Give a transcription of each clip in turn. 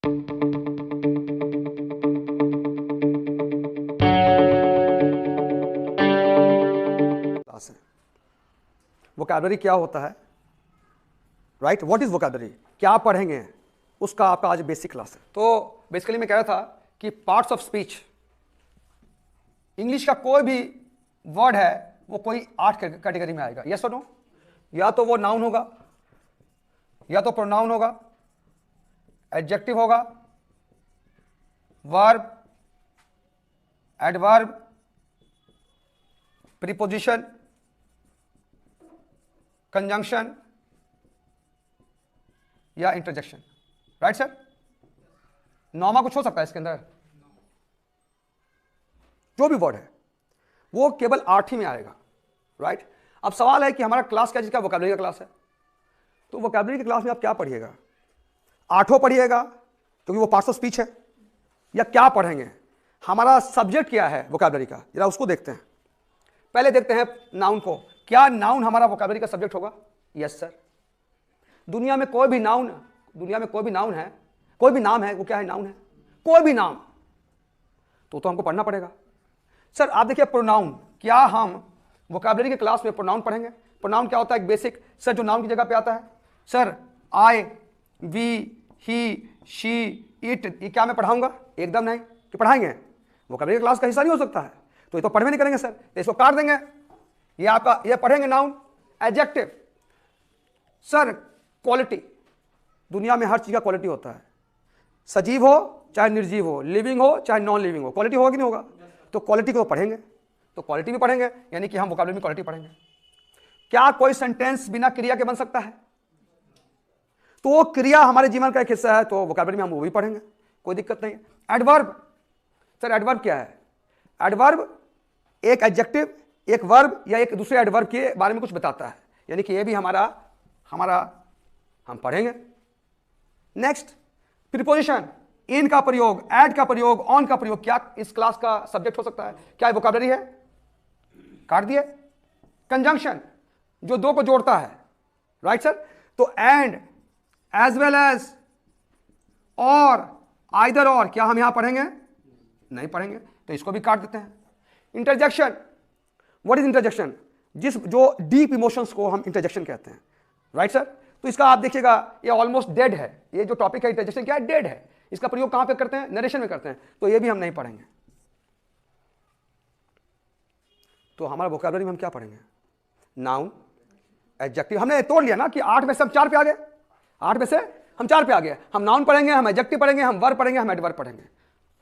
Class है। Vocabulary क्या होता है, राइट? व्हाट इज वोकैबुलरी, क्या पढ़ेंगे, उसका आपका आज बेसिक क्लास है। तो बेसिकली मैं कह रहा था कि पार्ट्स ऑफ स्पीच, इंग्लिश का कोई भी वर्ड है वो कोई 8 कैटेगरी में आएगा, यस और नो? या तो वो नाउन होगा, या तो प्रोनाउन होगा, एडजेक्टिव होगा, वर्ब, एडवर्ब, प्रीपोजिशन, कंजंक्शन या इंटरजेक्शन, राइट सर? नॉर्मा कुछ हो सकता है इसके अंदर, जो भी वर्ड है वो केवल 8 ही में आएगा, राइट? अब सवाल है कि हमारा क्लास क्या, जिसका वोकैबुलरी का क्लास है, तो वोकैबुलरी की क्लास में आप क्या पढ़िएगा? 8 पढ़िएगा क्योंकि वो पार्ट्स ऑफ स्पीच है, या क्या पढ़ेंगे? हमारा सब्जेक्ट क्या है वोकैबुलरी का, जरा उसको देखते हैं। पहले देखते हैं नाउन को, क्या नाउन हमारा वोकैबुलरी का सब्जेक्ट होगा? Yes sir. दुनिया में कोई भी नाउन है, कोई भी नाम है, वो क्या है? नाउन है। कोई भी नाम तो हमको पढ़ना पड़ेगा। सर आप देखिए प्रोनाउन, क्या हम वोकैबुलरी के क्लास में प्रोनाउन पढ़ेंगे? प्रोनाउन क्या होता है? एक बेसिक सर जो नाउन की जगह पे आता है, sir I, we, he, she, it, ये क्या मैं पढ़ाऊंगा? एकदम नहीं कि पढ़ाएंगे, वोकैबुलरी क्लास का हिस्सा नहीं हो सकता है, तो ये तो पढ़वे नहीं करेंगे सर, तो इसको काट देंगे। ये आपका ये पढ़ेंगे नाउन। एडजेक्टिव, सर क्वालिटी, दुनिया में हर चीज का क्वालिटी होता है, सजीव हो चाहे निर्जीव हो, लिविंग हो चाहे नॉन लिविंग हो, क्वालिटी होगा कि नहीं होगा? तो क्वालिटी को पढ़ेंगे, तो क्वालिटी भी पढ़ेंगे, यानी कि हम वोकैबुलरी में क्वालिटी पढ़ेंगे। क्या कोई सेंटेंस बिना क्रिया के बन सकता है? तो वो क्रिया हमारे जीवन का एक हिस्सा है, तो वोकैबुलरी में हम वो भी पढ़ेंगे, कोई दिक्कत नहीं है। एडवर्ब, सर एडवर्ब क्या है? एडवर्ब एक एडजेक्टिव, एक वर्ब या एक दूसरे एडवर्ब के बारे में कुछ बताता है, यानी कि ये भी हमारा हम पढ़ेंगे। नेक्स्ट, प्रीपोजिशन, इन का प्रयोग, एड का प्रयोग, ऑन का प्रयोग, क्या इस क्लास का सब्जेक्ट हो सकता है? क्या वोकैबुलरी है? काट दिए। कंजंक्शन, जो दो को जोड़ता है, राइट सर? तो एंड, एज वेल एज, और, आइदर और, क्या हम यहां पढ़ेंगे? नहीं पढ़ेंगे, तो इसको भी काट देते हैं। Interjection, what is interjection? जो डीप इमोशंस को हम इंटरजेक्शन कहते हैं, राइट सर? तो इसका आप देखिएगा ये ऑलमोस्ट डेड है, ये जो टॉपिक है इंटरजेक्शन क्या है? डेड है। इसका प्रयोग कहां पे करते हैं? नरेशन में करते हैं, तो ये भी हम नहीं पढ़ेंगे। तो हमारा वोकैबुलरी में हम क्या पढ़ेंगे? नाउन, एडजेक्टिव, हमने तोड़ लिया ना कि 8 में से हम 4 पे आ गए, 8 में से हम 4 पे आ गए। हम नाउन पढ़ेंगे, हम एडजेक्टिव पढ़ेंगे, हम वर्ब पढ़ेंगे, हम एडवर्ब पढ़ेंगे,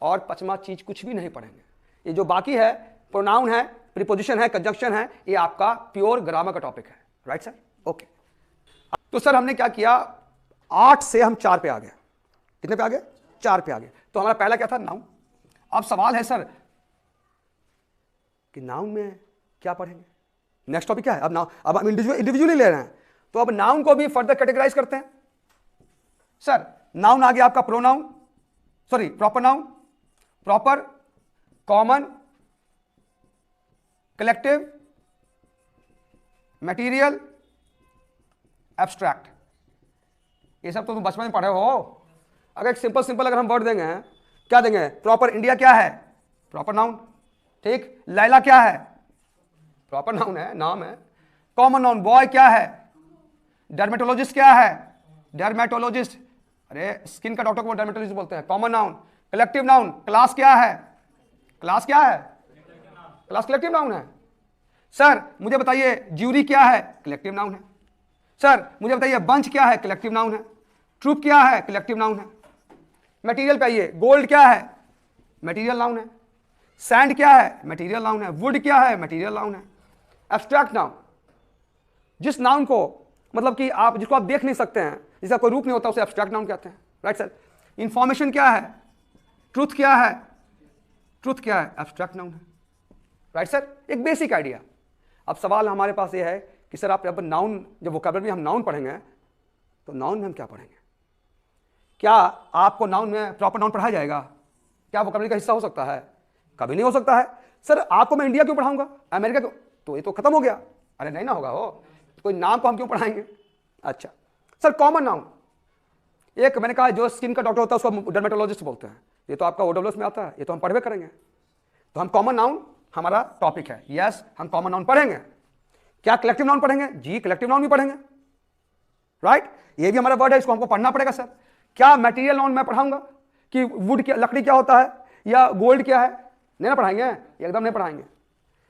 और 5वां चीज कुछ भी नहीं पढ़ेंगे। ये जो बाकी है, प्रोनाउन है, प्रीपोजिशन है, कंजंक्शन है, ये आपका प्योर ग्रामर का टॉपिक है, राइट सर? ओके। तो सर हमने क्या किया, 8 से हम 4 पे आ गए। कितने पे आ गए? 4 पे आ गए। तो हमारा पहला क्या था? नाउन। अब सवाल है सर कि नाउन में क्या पढ़ेंगे? नेक्स्ट टॉपिक क्या है? अब हम इंडिविजुअली ले रहे हैं, तो अब नाउन को भी फर्दर कैटेगराइज करते हैं। सर नाउन आ गया आपका pronoun, sorry proper noun, proper, common, collective, material, abstract. ये सब तो तुम बचपन में पढ़े हो। अगर एक सिंपल अगर हम वर्ड देंगे, क्या देंगे? प्रॉपर इंडिया क्या है? प्रॉपर नाउन, ठीक। लैला क्या है? प्रॉपर नाउन है, नाम है। कॉमन नाउन, बॉय क्या है? डर्मेटोलॉजिस्ट क्या है? डर्मेटोलॉजिस्ट, अरे स्किन का डॉक्टर को डर्मेटोलॉजिस्ट बोलते हैं। Common noun. Collective noun, class क्या है? क्लास क्या है? क्लास कलेक्टिव नाउन है। सर मुझे बताइए ज्यूरी क्या है? कलेक्टिव नाउन है। सर मुझे बताइए बंच क्या है? कलेक्टिव नाउन है। ट्रूप क्या है? कलेक्टिव नाउन है। मटेरियल पे आइए, गोल्ड क्या है? मटेरियल नाउन है। सैंड क्या है? मटेरियल नाउन है। वुड क्या है? मटेरियल नाउन है। एब्स्ट्रैक्ट नाउन, जिस नाउन को मतलब कि आप जिसको आप देख नहीं सकते हैं, जिसका कोई रूप नहीं होता, उसे एब्स्ट्रैक्ट नाउन कहते हैं, राइट सर? इंफॉर्मेशन क्या है? ट्रूथ क्या है? ट्रूथ क्या है? एब्स्ट्रैक्ट नाउन है, राइट सर? एक बेसिक आइडिया। अब सवाल हमारे पास ये है कि सर आप नाउन, जब वोकैबुलरी हम नाउन पढ़ेंगे, तो नाउन में हम क्या पढ़ेंगे? क्या आपको नाउन में प्रॉपर नाउन पढ़ाया जाएगा? क्या वोकैबुलरी का हिस्सा हो सकता है? कभी नहीं हो सकता है। सर आपको मैं इंडिया क्यों पढ़ाऊंगा, अमेरिका क्यों? तो ये तो खत्म हो गया। अरे नहीं ना होगा, हो कोई नाम को हम क्यों पढ़ाएंगे? अच्छा सर कॉमन नाउन, एक मैंने कहा जो स्किन का डॉक्टर होता है उसको डर्मेटोलॉजिस्ट बोलते हैं, ये तो आपका ओडब्ल्यूएस में आता है, ये तो हम पढ़वे करेंगे। तो हम कॉमन नाउन हमारा टॉपिक है, यस हम कॉमन नाउन पढ़ेंगे। क्या कलेक्टिव नाउन पढ़ेंगे? जी कलेक्टिव नाउन भी पढ़ेंगे, राइट। ये भी हमारा वर्ड है, इसको हमको पढ़ना पड़ेगा सर। क्या मटेरियल नाउन मैं पढ़ाऊंगा कि वुड क्या, लकड़ी क्या होता है या गोल्ड क्या है? नहीं ना पढ़ाएंगे, एकदम नहीं पढ़ाएंगे,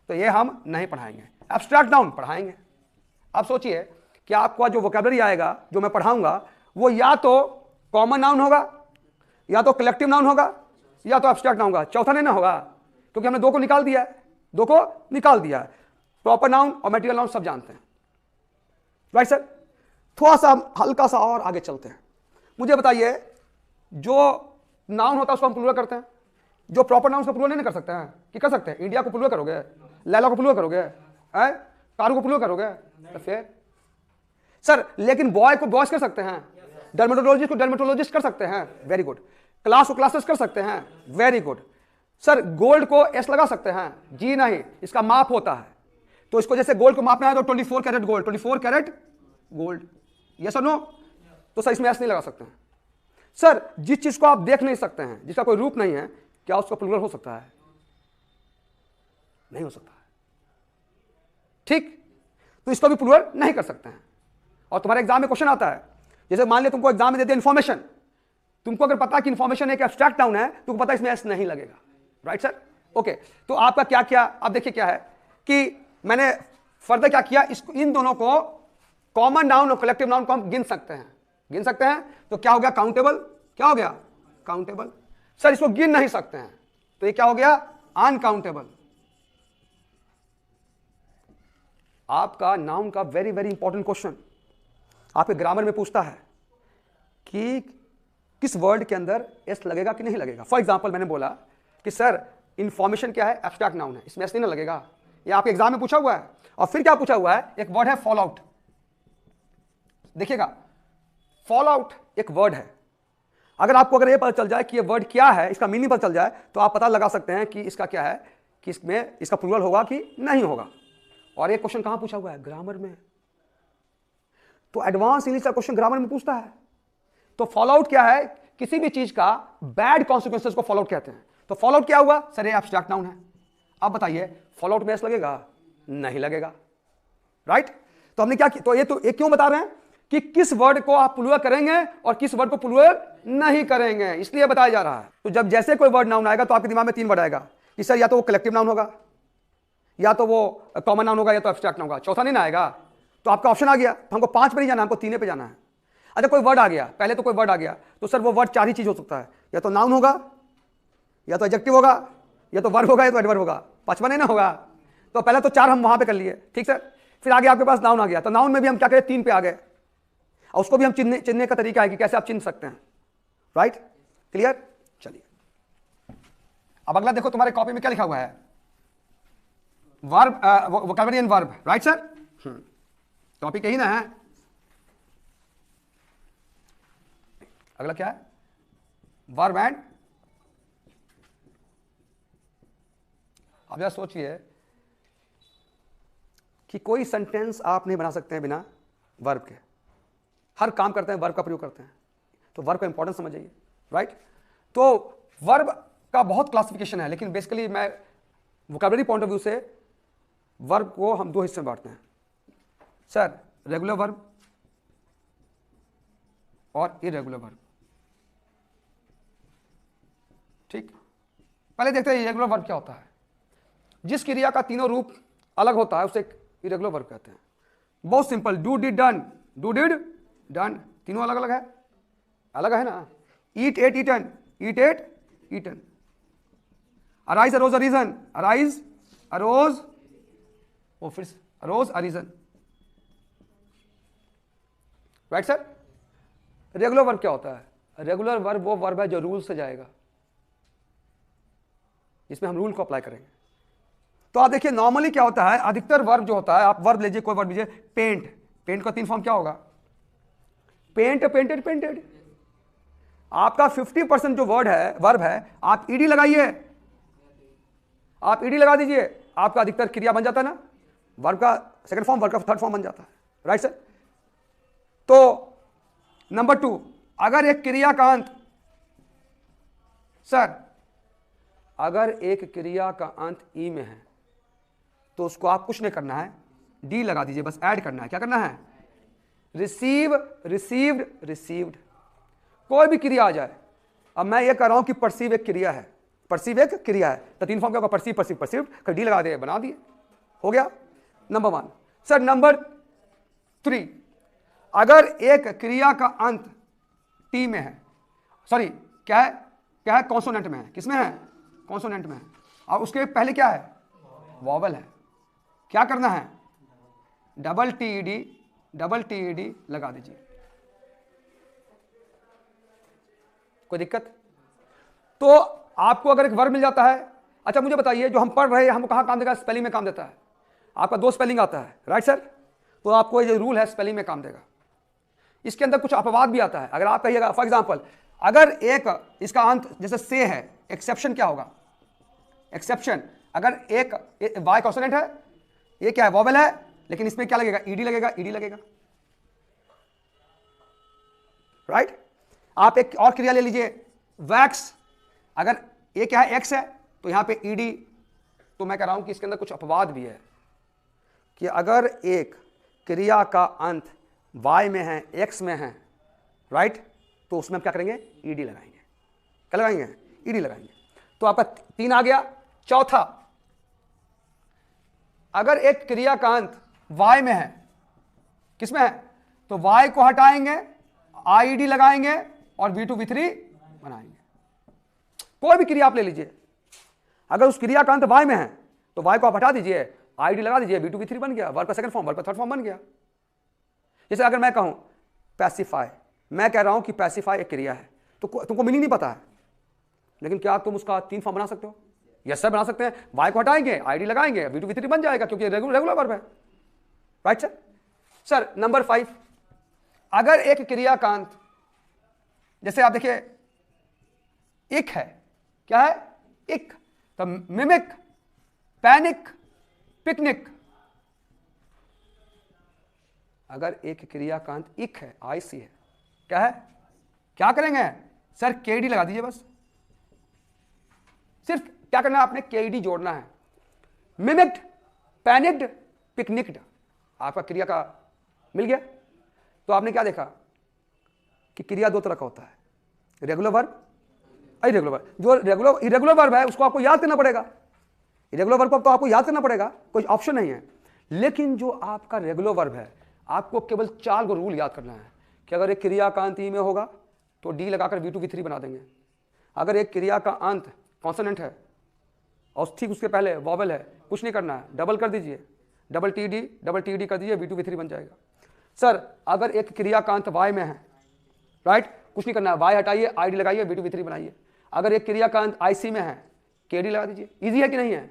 तो ये हम नहीं पढ़ाएंगे। एब्स्ट्रैक्ट नाउन पढ़ाएंगे। आप सोचिए कि आपका जो वोकैबुलरी आएगा जो मैं पढ़ाऊंगा वो या तो कॉमन नाउन होगा, या तो कलेक्टिव नाउन होगा, या तो एब्स्ट्रैक्ट नाउन होगा, चौथा नहीं ना होगा, क्योंकि हमने दो को निकाल दिया है, दो को निकाल दिया है। प्रॉपर नाउन और मटेरियल नाउन सब जानते हैं, राइट सर। थोड़ा सा हल्का सा और आगे चलते हैं। मुझे बताइए जो नाउन होता है उसको हम प्लूरल करते हैं, जो प्रॉपर नाउन उसको प्लूरल नहीं कर सकते हैं कि कर सकते हैं? इंडिया को प्लूरल करोगे, लैला को प्लूरल करोगे, कारू को प्लूरल करोगे? तो फिर सर लेकिन बॉय को बॉयज कर सकते हैं, डर्मेटोलॉजिस्ट को डर्मेटोलॉजिस्ट कर सकते हैं, वेरी गुड। क्लास को क्लासेस कर सकते हैं, वेरी गुड। सर गोल्ड को एस लगा सकते हैं? जी नहीं, इसका माप होता है। तो इसको जैसे गोल्ड को मापना है तो 24 carat gold, 24 carat gold, yes और नो? तो सर इसमें एस नहीं लगा सकते हैं। सर जिस चीज को आप देख नहीं सकते हैं, जिसका कोई रूप नहीं है, क्या उसका प्लूरल हो सकता है? नहीं हो सकता है, ठीक। तो इसको भी प्लूरल नहीं कर सकते हैं। और तुम्हारे एग्जाम में क्वेश्चन आता है, जैसे मान लिया तुमको एग्जाम में दे दिया इन्फॉर्मेशन, तुमको अगर पता कि इन्फॉर्मेशन एक एब्स्ट्रैक्ट नाउन है, तुमको पता इसमें एस नहीं लगेगा, राइट सर? ओके, तो आपका क्या क्या, अब देखिए क्या है कि मैंने फर्दर क्या किया, इन दोनों को कॉमन नाउन और कलेक्टिव नाउन को हम गिन सकते हैं, गिन सकते हैं। तो क्या हो गया? काउंटेबल। क्या हो गया? काउंटेबल। सर इसको गिन नहीं सकते हैं, तो ये क्या हो गया? अनकाउंटेबल। आपका नाउन का वेरी वेरी इंपॉर्टेंट क्वेश्चन आपके ग्रामर में पूछता है कि किस वर्ड के अंदर एस लगेगा कि नहीं लगेगा। फॉर एग्जांपल मैंने बोला कि सर इंफॉर्मेशन क्या है? एब्स्ट्रैक्ट नाउन है, इसमें एस नहीं ना लगेगा, ये आपके एग्जाम में पूछा हुआ है। और फिर क्या पूछा हुआ है? एक वर्ड है फॉल आउट। देखिएगा, फॉल आउट एक वर्ड है। अगर आपको अगर ये पता चल जाए कि ये वर्ड क्या है, इसका मीनिंग पता चल जाए, तो आप पता लगा सकते हैं कि इसका क्या है, कि इसमें इसका प्लूरल होगा कि नहीं होगा। और ये क्वेश्चन कहां पूछा हुआ है? ग्रामर में। तो एडवांस इंग्लिश का क्वेश्चन ग्रामर में पूछता है। तो फॉल आउट क्या है? किसी भी चीज का बैड कॉन्सिक्वेंसेस को फॉल आउट कहते हैं। तो फॉल आउट क्या हुआ? सर ये एब्स्ट्रैक्ट नाउन है। अब बताइए फॉल आउट में एस लगेगा? नहीं लगेगा, राइट। तो हमने क्या किया? तो ये क्यों बता रहे हैं कि किस वर्ड को आप प्लूरल करेंगे और किस वर्ड को प्लूरल नहीं करेंगे, इसलिए बताया जा रहा है। तो जब जैसे कोई वर्ड नाउन आएगा तो आपके दिमाग में तीन वर्ड आएगा कि सर या तो वो कलेक्टिव नाउन होगा, या तो वो कॉमन नाउन होगा, या तो एब्स्ट्रैक्ट नाउन होगा, चौथा नहीं ना आएगा। तो आपका ऑप्शन आ गया, तो हमको 5 पे नहीं जाना, हमको 3 पे जाना है। अच्छा कोई वर्ड आ गया, पहले तो कोई वर्ड आ गया, तो सर वो वर्ड 4 ही चीज हो सकता है, या तो नाउन होगा, या तो एडजेक्टिव होगा, या तो वर्ब होगा, या तो एडवर्ब होगा। 5वां नहीं ना होगा। तो पहले तो 4 हम वहां पे कर लिए, ठीक सर। फिर आगे आपके पास नाउन आ गया, तो नाउन में भी हम क्या करें? 3 पे आ गए। और उसको भी हम चिन्हने का तरीका है कि कैसे आप चिन्ह सकते हैं, राइट। क्लियर? चलिए अब अगला देखो, तुम्हारे कॉपी में क्या लिखा हुआ है? Verb, vocabulary and verb, right sir? Topic यही ना है। अगला क्या है? Verb and. अब जरा सोचिए कि कोई सेंटेंस आप नहीं बना सकते हैं बिना वर्ब के। हर काम करते हैं वर्ब का प्रयोग करते हैं, तो वर्ब का इंपॉर्टेंस समझ जाइए, राइट। तो वर्ब का बहुत क्लासिफिकेशन है, लेकिन बेसिकली मैं वोकैबुलरी पॉइंट ऑफ व्यू से वर्ब को हम 2 हिस्से में बांटते हैं सर, रेगुलर वर्ब और इरेगुलर वर्ब। ठीक, पहले देखते हैं इरेगुलर वर्ब क्या होता है। जिस क्रिया का तीनों रूप अलग होता है उसे इरेगुलर वर्ब कहते हैं। बहुत simple, do did done, do did done, तीनों अलग अलग है, अलग है ना। Eat ate eaten, eat ate eaten. Arise arose arisen, arise arose, और फिर arose arisen, right sir. Regular verb क्या होता है? रेगुलर वर्ब वो वर्ब है जो रूल से जाएगा, इसमें हम रूल को अप्लाई करेंगे। तो आप देखिए नॉर्मली क्या होता है, अधिकतर वर्ब जो होता है, आप वर्ब लीजिए, कोई वर्ब लीजिए, पेंट, पेंट का 3 फॉर्म क्या होगा? Paint, painted, painted. आपका 50% जो वर्ब है, आप ईडी लगाइए, आप ईडी लगा दीजिए, आपका अधिकतर क्रिया बन जाता है ना, वर्ब का सेकंड फॉर्म, वर्ब का थर्ड फॉर्म बन जाता है, राइट सर। तो नंबर 2, अगर एक क्रिया का अंत, सर अगर एक क्रिया का अंत ई में है तो उसको आप कुछ नहीं करना है, डी लगा दीजिए, बस ऐड करना है। क्या करना है? Receive, received, received. कोई भी क्रिया आ जाए। अब मैं ये कह रहा हूं कि परसीव एक क्रिया है, परसीव एक क्रिया है, तो 3 फॉर्म क्या होगा? परसीव, परसीव, परसीव्ड, डी लगा दे, बना दिए, हो गया नंबर 1। सर नंबर 3, अगर एक क्रिया का अंत टी में है, सॉरी क्या है, क्या है? कॉन्सोनेंट में है। किसमें है? कॉन्सोनेंट में है। और उसके पहले क्या है? वॉवल है। क्या करना है? डबल टीईडी, डबल टीईडी लगा दीजिए। कोई दिक्कत? तो आपको अगर एक वर्ब मिल जाता है, अच्छा मुझे बताइए जो हम पढ़ रहे हैं हमको कहां काम देगा? स्पेलिंग में काम देता है। आपका 2 स्पेलिंग आता है, राइट सर? तो आपको ये रूल है, स्पेलिंग में काम देगा। इसके अंदर कुछ अपवाद भी आता है। अगर आप कहिएगा फॉर एग्जांपल, अगर एक इसका अंत जैसे से है, एक्सेप्शन क्या होगा? एक्सेप्शन, अगर एक वाई कॉन्सोनेंट है, ये क्या है? वॉवेल है, लेकिन इसमें क्या लगेगा? ईडी लगेगा, ईडी लगेगा, राइट? आप एक और क्रिया ले लीजिए, वैक्स। अगर ये क्या है? एक्स है, तो यहां पे ईडी। तो मैं कह रहा हूं कि इसके अंदर कुछ अपवाद भी है कि अगर एक क्रिया का अंत वाई में है, एक्स में है, राइट, तो उसमें हम क्या करेंगे? ईडी लगाएंगे। क्या लगाएंगे? ईडी लगाएंगे। तो आपका 3 आ गया। चौथा, अगर एक क्रिया का अंत वाई में है, किसमें है? तो वाई को हटाएंगे, आईडी लगाएंगे और V2 V3 बनाएंगे। कोई भी क्रिया आप ले लीजिए, अगर उस क्रिया का अंत वाई में है तो वाई को आप हटा दीजिए, आईडी लगा दीजिए, V2 V3 बन गया। वर्ब का सेकंड फॉर्म, वर्ब का थर्ड फॉर्म बन गया। जैसे अगर मैं कहूं पैसिफाई, मैं कह रहा हूं कि पैसिफाई एक क्रिया है, तो तुमको मीनिंग नहीं पता है, लेकिन क्या तुम उसका 3 फॉर्म बना सकते हो? यस सर बना सकते हैं। वाई को हटाएंगे, आईडी लगाएंगे, V2 V3 बन जाएगा, क्योंकि रेगुलर वर्ब है, राइट सर? सर नंबर 5, अगर एक क्रिया का अंत, जैसे आप देखिए इक है, क्या है? इक। तो मिमिक, पैनिक, पिकनिक। अगर एक क्रिया का अंत इक है, आईसी है, क्या है? क्या करेंगे? सर केडी लगा दीजिए, बस सिर्फ क्या करना है आपने? केडी जोड़ना है। मिमिक्ड, पैनिक्ड, पिकनिक्ड, आपका क्रिया का मिल गया। तो आपने क्या देखा कि क्रिया 2 तरह का होता है, रेगुलर वर्ब, इरेगुलर वर्ब। जो इरेगुलर वर्ब है उसको आपको याद करना पड़ेगा, इरेगुलर वर्ब को तो आपको याद करना पड़ेगा, कोई ऑप्शन नहीं है। लेकिन जो आपका रेगुलर वर्ब है, आपको केवल 4 रूल याद करना है कि अगर एक क्रिया का अंत ई में होगा तो डी लगाकर V2 V3 बना देंगे। अगर एक क्रिया का अंत कॉन्सोनेंट है और ठीक उसके पहले वॉवेल है, कुछ नहीं करना है, डबल कर दीजिए, डबल टी डी कर दीजिए, V2 V3 बन जाएगा। सर अगर एक क्रिया का अंत वाई में है, राइट, कुछ नहीं करना है, वाई हटाइए, आईडी लगाइए, V2 V3 बनाइए। अगर एक क्रिया का अंत आईसी में है, केडी लगा दीजिए। इजी है कि नहीं है?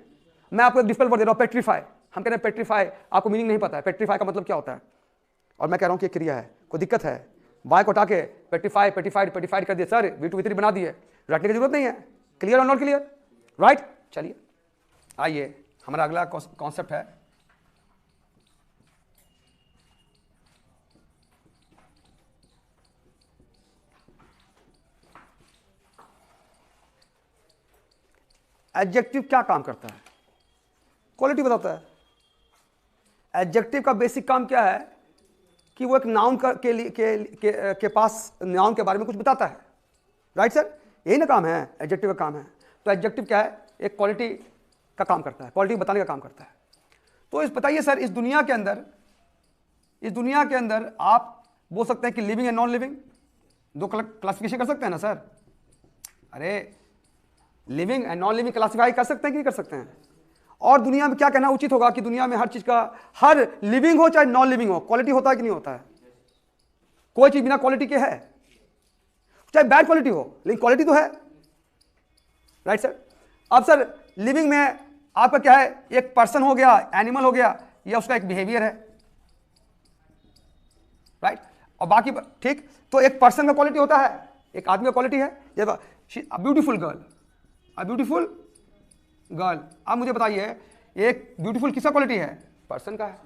मैं आपको एक डिफिकल्ट वर्ड दे रहा हूं, पेट्रीफाई। हम कह रहे हैं पेट्रीफाई, आपको मीनिंग नहीं पता है पेट्रीफाई का मतलब क्या होता है, और मैं कह रहा हूं कि क्रिया है, कोई दिक्कत है? वाई को हटा के पेट्रीफाई, पेटिफाइड, पेटिफाइड कर दिए, सर V2 V3 बना दिए, रटने की जरूरत नहीं है। क्लियर और नॉट क्लियर? राइट। चलिए आइए, हमारा अगला कॉन्सेप्ट है एडजेक्टिव। क्या काम करता है? क्वालिटी बताता है। एडजेक्टिव का बेसिक काम क्या है कि वो एक नाउन के पास नाउन के बारे में कुछ बताता है, राइट सर? यही ना काम है, एडजेक्टिव का काम है। तो एडजेक्टिव क्या है? एक क्वालिटी का काम करता है, क्वालिटी बताने का काम करता है। तो इस बताइए सर, इस दुनिया के अंदर आप बोल सकते हैं कि living and non living, 2 classification कर सकते हैं ना सर? अरे living and non living classify कर सकते हैं कि नहीं कर सकते हैं? और दुनिया में क्या कहना उचित होगा कि दुनिया में हर चीज का, हर लिविंग हो चाहे नॉन लिविंग हो, क्वालिटी होता है कि नहीं होता है? कोई चीज बिना क्वालिटी के है? चाहे बैड क्वालिटी हो, लेकिन क्वालिटी तो है, राइट सर? अब सर लिविंग में आपका क्या है? एक पर्सन हो गया, एनिमल हो गया, या उसका एक बिहेवियर है, राइट? और बाकी ठीक। तो एक पर्सन का क्वालिटी होता है, एक आदमी का क्वालिटी है, जैसे ब्यूटीफुल गर्ल, ब्यूटीफुल गर्ल। अब मुझे बताइए, एक ब्यूटीफुल किसका क्वालिटी है? पर्सन का है।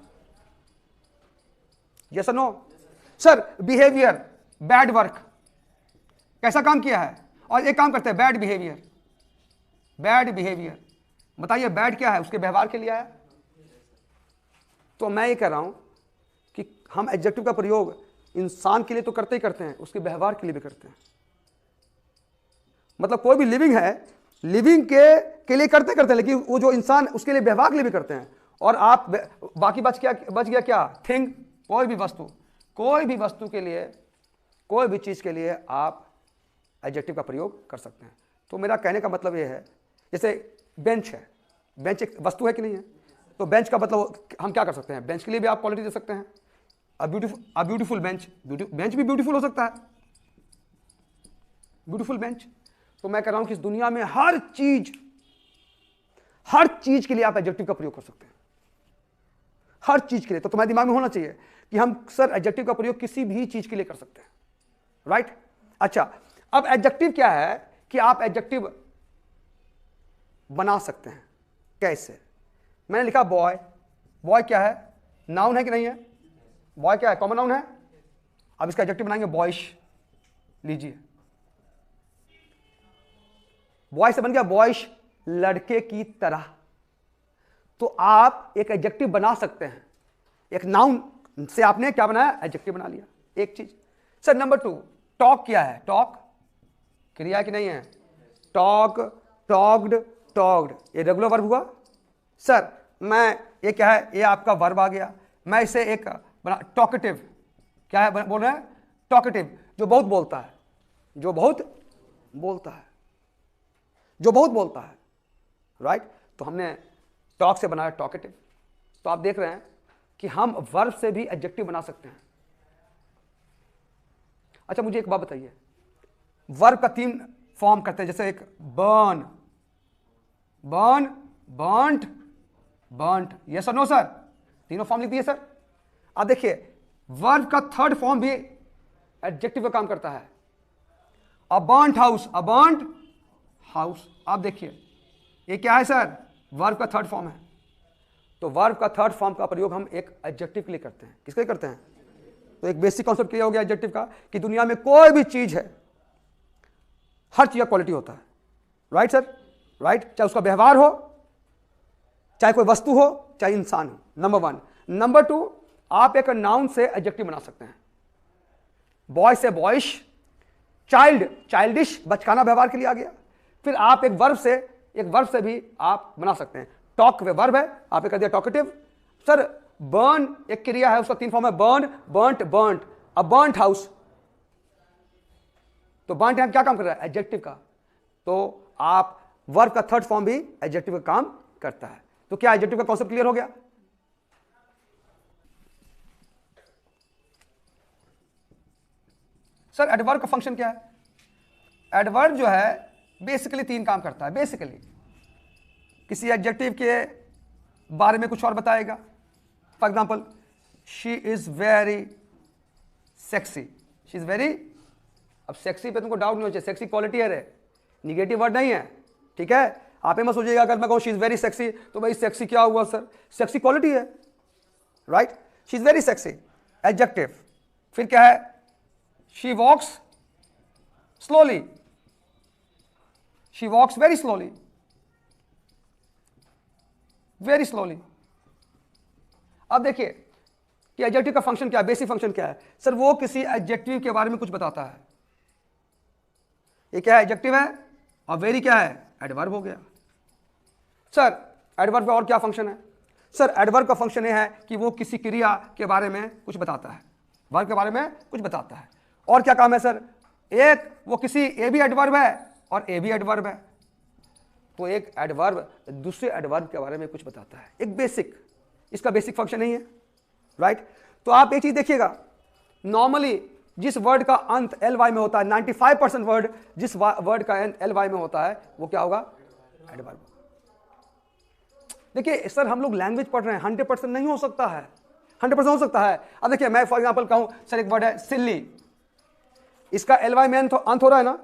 यस और no? Sir behaviour, bad work, कैसा काम किया है? और एक काम करते हैं, बैड बिहेवियर। बैड बिहेवियर, बताइए बैड क्या है? उसके व्यवहार के लिए है। तो मैं ये कह रहा हूं कि हम एडजेक्टिव का प्रयोग इंसान के लिए तो करते ही करते हैं, उसके व्यवहार के लिए भी करते हैं। मतलब कोई भी लिविंग है, लिविंग के लिए करते करते हैं, लेकिन वो जो इंसान उसके लिए व्यवहार के लिए भी करते हैं। और आप बाकी बच गया क्या? थिंग, कोई भी वस्तु के लिए, कोई भी चीज के लिए आप एडजेक्टिव का प्रयोग कर सकते हैं। तो मेरा कहने का मतलब ये है, जैसे बेंच है, बेंच एक वस्तु है कि नहीं है? तो बेंच का मतलब हम क्या कर सकते हैं? बेंच के लिए भी आप क्वालिटी दे सकते हैं। अ ब्यूटीफुल बेंच, बेंच भी ब्यूटीफुल हो सकता है, ब्यूटीफुल बेंच। तो मैं कह रहा हूं कि इस दुनिया में हर चीज के लिए आप एडजेक्टिव का प्रयोग कर सकते हैं, हर चीज के लिए। तो तुम्हारे दिमाग में होना चाहिए कि हम सर एडजेक्टिव का प्रयोग किसी भी चीज के लिए कर सकते हैं, राइट? अच्छा, अब एडजेक्टिव क्या है कि आप एडजेक्टिव बना सकते हैं। कैसे? मैंने लिखा बॉय। बॉय क्या है? नाउन है कि नहीं है? बॉय क्या है? कॉमन नाउन है। अब इसका एडजेक्टिव बनाएंगे बॉयश। लीजिए, बॉय से बन गया बॉयश, लड़के की तरह। तो आप एक एडजेक्टिव बना सकते हैं। एक नाउन से आपने क्या बनाया? एडजेक्टिव बना लिया, एक चीज। सर नंबर 2, टॉक क्या है? टॉक क्रिया कि नहीं है? टॉक, टॉक्ड, टॉक्ड, ये रेगुलर वर्ब हुआ। सर मैं, ये क्या है? ये आपका वर्ब आ गया। मैं इसे एक बना, टॉकेटिव। क्या है बोल रहे हैं? टॉकेटिव, जो बहुत बोलता है, जो बहुत बोलता है, जो बहुत बोलता है, राइट? तो हमने टॉक से बनाया टॉकेटिव। तो आप देख रहे हैं कि हम वर्ब से भी एडजेक्टिव बना सकते हैं। अच्छा मुझे एक बात बताइए, वर्ब का 3 फॉर्म करते हैं, जैसे एक burn, burn, burnt, burnt. Yes और नो सर? तीनों फॉर्म लिख दिए सर। अब देखिए वर्ब का 3rd फॉर्म भी एडजेक्टिव का काम करता है। अ बर्न्ट हाउस, अ बर्न्ट हाउस। आप देखिए ये क्या है सर? वर्ब का 3rd फॉर्म है। तो वर्ब का 3rd फॉर्म का प्रयोग हम एक एडजेक्टिव के लिए करते हैं। किसके लिए करते हैं? तो एक बेसिक कॉन्सेप्ट क्लियर हो गया एडजेक्टिव का, कि दुनिया में कोई भी चीज है, हर चीज का क्वालिटी होता है, राइट सर? राइट, चाहे उसका व्यवहार हो, चाहे कोई वस्तु हो, चाहे इंसान हो, नंबर 1। नंबर 2, आप एक नाउन से एडजेक्टिव बना सकते हैं। बॉय से बॉयश, चाइल्ड, चाइल्डिश, बचकाना व्यवहार के लिए आ गया। फिर आप एक वर्ब से भी आप बना सकते हैं। टॉक वे वर्ब है, आपने कर दिया टॉकेटिव। सर बर्न एक क्रिया है, उसका 3 फॉर्म है, बर्न, बर्न्ट, बर्न्ट। अ बर्न्ट हाउस, तो बर्न्ट यहां क्या काम कर रहा है? एडजेक्टिव का। तो आप वर्ब का 3rd फॉर्म भी एडजेक्टिव का काम करता है। तो क्या एडजेक्टिव का कॉन्सेप्ट क्लियर हो गया? सर एडवर्ब का फंक्शन क्या है? एडवर्ब जो है बेसिकली 3 काम करता है। बेसिकली किसी एडजेक्टिव के बारे में कुछ और बताएगा। For example, she is very sexy, she is very. अब सेक्सी पे तुमको डाउट नहीं होना चाहिए, सेक्सी क्वालिटी है रे, निगेटिव वर्ड नहीं है, ठीक है? आप ये मत सोचिएगा अगर मैं कहूँ शी इज वेरी सेक्सी तो भाई सेक्सी क्या हुआ सर? सेक्सी क्वालिटी है, right? She is very sexy, adjective. फिर क्या है? She walks slowly, she walks very slowly, very slowly. अब देखिए कि एडजेक्टिव का फंक्शन क्या है, बेसिक फंक्शन क्या है? सर वो किसी एडजेक्टिव के बारे में कुछ बताता है। ये क्या है? एडजेक्टिव है। और वेरी क्या है? एडवर्ब हो गया। सर एडवर्ब का और क्या फंक्शन है? सर एडवर्ब का फंक्शन ये है कि वो किसी क्रिया के बारे में कुछ बताता है, वर्ब के बारे में कुछ बताता है। और क्या काम है सर? एक वो किसी ए भी एडवर्ब है और ए भी एडवर्ब है, तो एक एडवर्ब दूसरे एडवर्ब के बारे में कुछ बताता है। एक बेसिक, इसका बेसिक फंक्शन नहीं है, राइट? तो आप एक चीज देखिएगा, नॉर्मली जिस वर्ड का अंत ly में होता है, 95% वर्ड जिस वर्ड का अंत ly में होता है वो क्या होगा? एडवर्ब। देखिए सर हम लोग लैंग्वेज पढ़ रहे हैं, 100% नहीं हो सकता है, 100% हो सकता है। अब देखिए मैं फॉर एग्जांपल कहूं सर एक वर्ड है सिल्ली, इसका ly में अंत हो रहा है ना,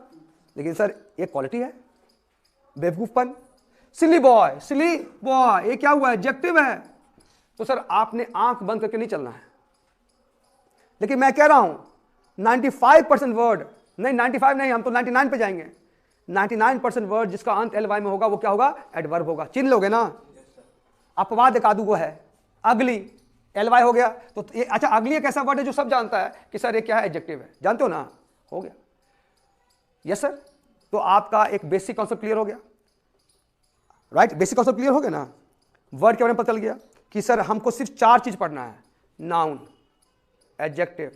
लेकिन सर ये क्वालिटी है, बेवकूफपन। सिली बॉय, सिली बॉय, ये क्या हुआ? एडजेक्टिव है। तो सर आपने आंख बंद करके नहीं चलना है। लेकिन मैं कह रहा हूं 95% वर्ड नहीं 95 नहीं, हम तो 99 पे जाएंगे। 99% वर्ड जिसका अंत एल वाई में होगा वो क्या होगा? एडवर्ब होगा। चिन्ह लोगे ना? अपवाद एक आदू को है, अगली एल वाई हो गया तो ये, अच्छा अगली एक ऐसा वर्ड है जो सब जानता है कि सर ये क्या है? एडजेक्टिव है। जानते हो ना? हो गया। Yes sir. तो आपका एक बेसिक कॉन्सेप्ट क्लियर हो गया, राइट? बेसिक कॉन्सेप्ट क्लियर हो गया ना? वर्ड के बारे में पता चल गया कि सर हमको सिर्फ 4 चीज पढ़ना है, नाउन, एडजेक्टिव,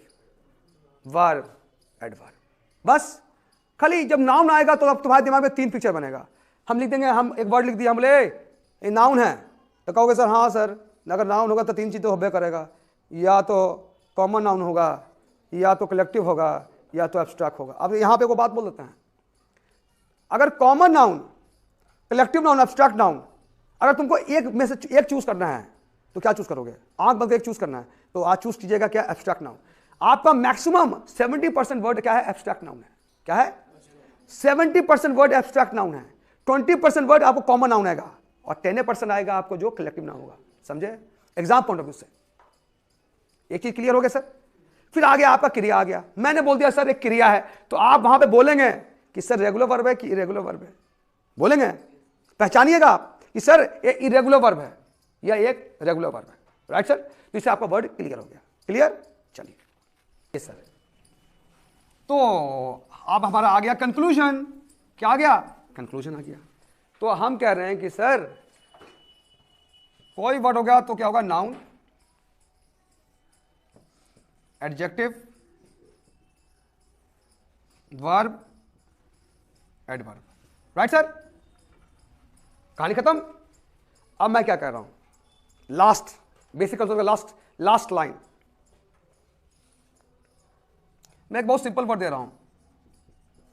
वर्ब, एडवर्ब। बस खाली जब नाउन आएगा तो अब तुम्हारे दिमाग में 3 पिक्चर बनेगा। हम लिख देंगे, हम एक वर्ड लिख दिया, हम बोले ये नाउन है, तो कहोगे सर हाँ सर, अगर नाउन होगा तो 3 चीज़ तो होबे करेगा, या तो कॉमन नाउन होगा, या तो कलेक्टिव होगा, या तो एब्स्ट्रैक्ट होगा। अब यहाँ पे को बात बोल देते हैं, अगर common noun, collective noun, abstract noun, अगर तुमको एक में से एक चूज करना है तो क्या चूज करोगे? आंख बंद एक चूज करना है तो आज चूज कीजिएगा क्या? Abstract noun. आपका मैक्सिमम 70% वर्ड क्या है? एब्स्ट्रैक्ट नाउन है। क्या है? 70% वर्ड एब्स्ट्रैक्ट नाउन है, 20% वर्ड आपको कॉमन नाउन आएगा, और 10% आएगा आपको जो कलेक्टिव नाउन होगा। समझे? एग्जाम पॉइंट ऑफ व्यू से एक चीज क्लियर हो गया सर? फिर आगे आपका क्रिया आ गया। मैंने बोल दिया सर एक क्रिया है, तो आप वहां पे बोलेंगे कि सर रेगुलर वर्ब है कि इरेगुलर वर्ब है। बोलेंगे, पहचानिएगा आप कि सर ये इरेगुलर वर्ब है या एक रेगुलर वर्ब है, राइट सर? तो इससे आपका वर्ड क्लियर हो गया। क्लियर? चलिए यस सर। तो अब हमारा आ गया कंक्लूजन। क्या आ गया? कंक्लूजन आ गया। तो हम कह रहे हैं कि सर कोई वर्ड हो गया तो क्या होगा? Noun, adjective, verb, adverb, right sir? कहानी खत्म। अब मैं क्या कह रहा हूं? लास्ट बेसिक कंसेप्ट का लास्ट लाइन। मैं एक बहुत सिंपल वर्ड दे रहा हूं,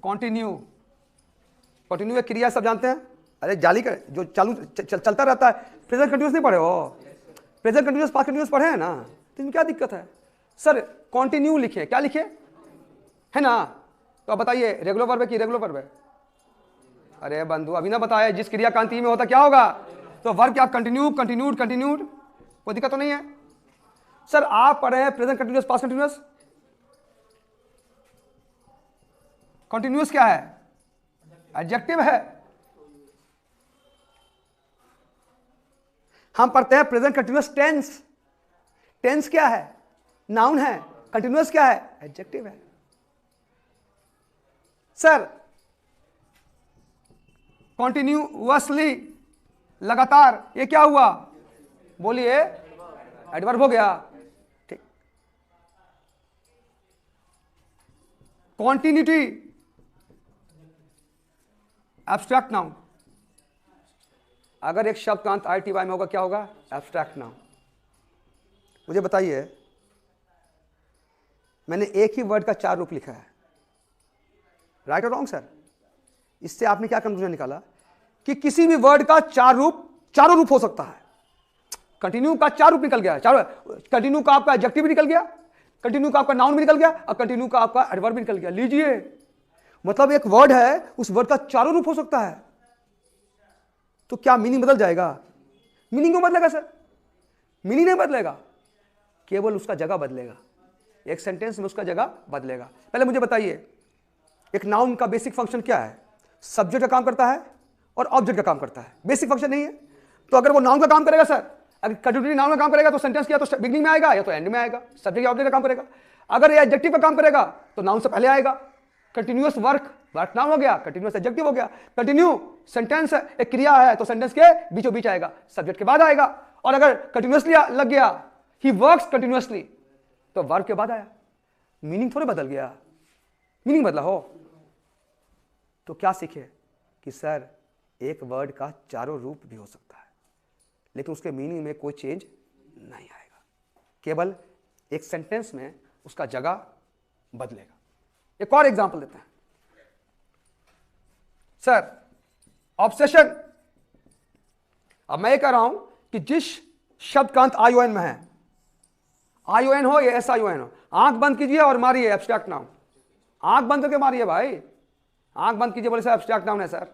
कॉन्टिन्यू। कॉन्टिन्यू एक क्रिया, सब जानते हैं। अरे जाली का जो चालू चलता रहता है। प्रेजेंट कंटिन्यूअस नहीं पढ़े हो? प्रेजेंट कंटिन्यूअस, पास्ट कंटिन्यूअस पढ़े हैं ना? तो इनमें क्या दिक्कत है? सर कॉन्टिन्यू लिखे, क्या लिखे है ना? तो अब बताइए रेगुलर वर्ब है कि इरेगुलर वर्ब है? अरे बंधु अभी ना बताया, जिस क्रिया का अंत में होता क्या होगा? तो वर्ब क्या? Continue, continued, continued. कोई दिक्कत तो नहीं है? सर आप पढ़े हैं present continuous, past continuous. Continuous क्या है? एडजेक्टिव है। हम पढ़ते हैं प्रेजेंट कंटिन्यूअस टेंस। टेंस क्या है? नाउन है। कंटिन्यूअस क्या है? एडजेक्टिव है। सर कॉन्टिन्यूअसली, लगातार, ये क्या हुआ? बोलिए, एडवर्ब हो गया। ठीक। Continuity, abstract noun. अगर एक शब्द का अंत ITY में होगा क्या होगा? Abstract noun. मुझे बताइए, मैंने एक ही वर्ड का 4 रूप लिखा है, राइट और रॉन्ग सर? इससे आपने क्या कंक्लूजन निकाला? कि किसी भी वर्ड का 4 रूप, चारों रूप हो सकता है। कंटिन्यू का 4 रूप निकल गया। कंटिन्यू का आपका एडजेक्टिव भी निकल गया, कंटिन्यू का आपका नाउन भी निकल गया, और कंटिन्यू का आपका एडवर्ब भी निकल गया। लीजिए, मतलब एक वर्ड है, उस वर्ड का 4 रूप हो सकता है। तो क्या मीनिंग बदल जाएगा? मीनिंग क्यों बदलेगा सर? मीनिंग नहीं बदलेगा, केवल उसका जगह बदलेगा। एक सेंटेंस में उसका जगह बदलेगा। पहले मुझे बताइए, एक नाउन का बेसिक फंक्शन क्या है? सब्जेक्ट का काम करता है और ऑब्जेक्ट का काम करता है। बेसिक फंक्शन नहीं है? तो अगर वो नाउन का काम करेगा सर, अगर कंटिन्यूटी नाउन का काम करेगा तो सेंटेंस या तो बिगनिंग में आएगा या तो एंड में आएगा। सब्जेक्ट या ऑब्जेक्ट का काम करेगा। अगर ये एडजेक्टिव का काम करेगा तो नाउन से पहले आएगा। कंटिन्यूअस वर्क नाउन हो गया, कंटिन्यूअस एडजेक्टिव हो गया। कंटिन्यू सेंटेंस एक क्रिया है तो सेंटेंस के बीचों बीच आएगा, सब्जेक्ट के बाद आएगा। और अगर कंटिन्यूअसली लग गया, ही वर्क्स कंटिन्यूअसली, तो वर्ब के बाद आया। मीनिंग थोड़े बदल गया, मीनिंग बदला हो। तो क्या सीखे? कि सर एक वर्ड का 4 रूप भी हो सकता है, लेकिन उसके मीनिंग में कोई चेंज नहीं आएगा, केवल एक सेंटेंस में उसका जगह बदलेगा। एक और एग्जांपल देते हैं सर, ऑब्सेशन। अब मैं ये कह रहा हूं कि जिस शब्द का अंत ION में है, ION हो या SION हो, आंख बंद कीजिए और मारिए एब्स्ट्रैक्ट नाउन। आंख बंद करके मारिए भाई, आंख बंद कीजिए, बोले सर एब्स्ट्रैक्ट नाउन है सर।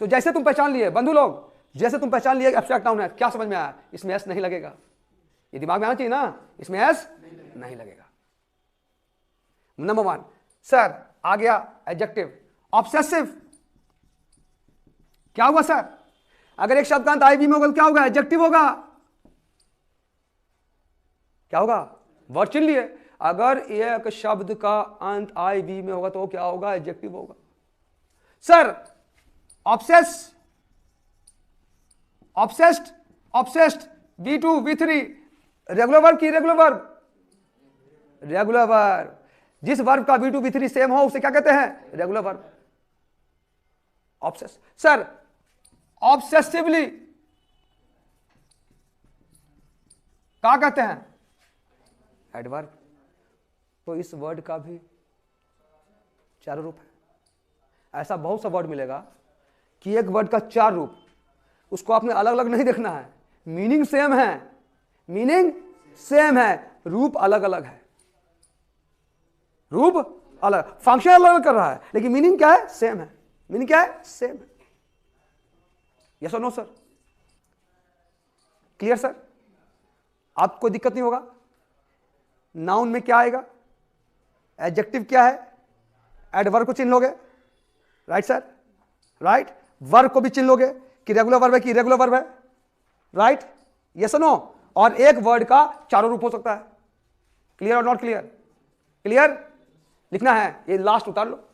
तो जैसे तुम पहचान लिए बंधु लोग, जैसे तुम पहचान लिए एब्स्ट्रैक्ट नाउन है, क्या समझ में आया? इसमें एस नहीं लगेगा। ये दिमाग में आना चाहिए ना, इसमें एस नहीं लगेगा। नंबर 1 सर, आ गया एडजेक्टिव। ऑब्सेसिव क्या होगा सर? अगर एक शब्द का अंत आईवी में होगा तो क्या होगा? एडजेक्टिव होगा। क्या होगा? वर्ड चिन्ह लिए। अगर एक शब्द का अंत आईवी में होगा तो क्या होगा? एडजेक्टिव होगा। Sir obsess, obsessed, obsessed, V2 V3 regular verb की इरेगुलर वर्ब? Regular verb. जिस वर्ब का V2 V3 सेम हो उसे क्या कहते हैं? Regular verb. Obsess. Sir obsessively क्या कहते हैं? एडवर्ब। तो इस वर्ड का भी चारों रूप है। ऐसा बहुत सा वर्ड मिलेगा कि एक वर्ड का चार रूप, उसको आपने अलग अलग नहीं देखना है, मीनिंग सेम है, मीनिंग सेम है, रूप अलग अलग है, रूप अलग, फंक्शन अलग अलग कर रहा है, लेकिन मीनिंग क्या है? सेम है। मीनिंग क्या है? सेम है। यस और नो सर? Clear sir? आपको कोई दिक्कत नहीं होगा? नाउन में क्या आएगा? एडजेक्टिव क्या है? एडवर्ब को चिन्ह लोगे, राइट सर? राइट। वर्ब को भी चिन्ह लोगे कि रेगुलर वर्ब है कि इरेगुलर वर्ब है, राइट? यस और नो? और एक वर्ड का चारों रूप हो सकता है। क्लियर और नॉट क्लियर? क्लियर? लिखना है, ये लास्ट उतार लो।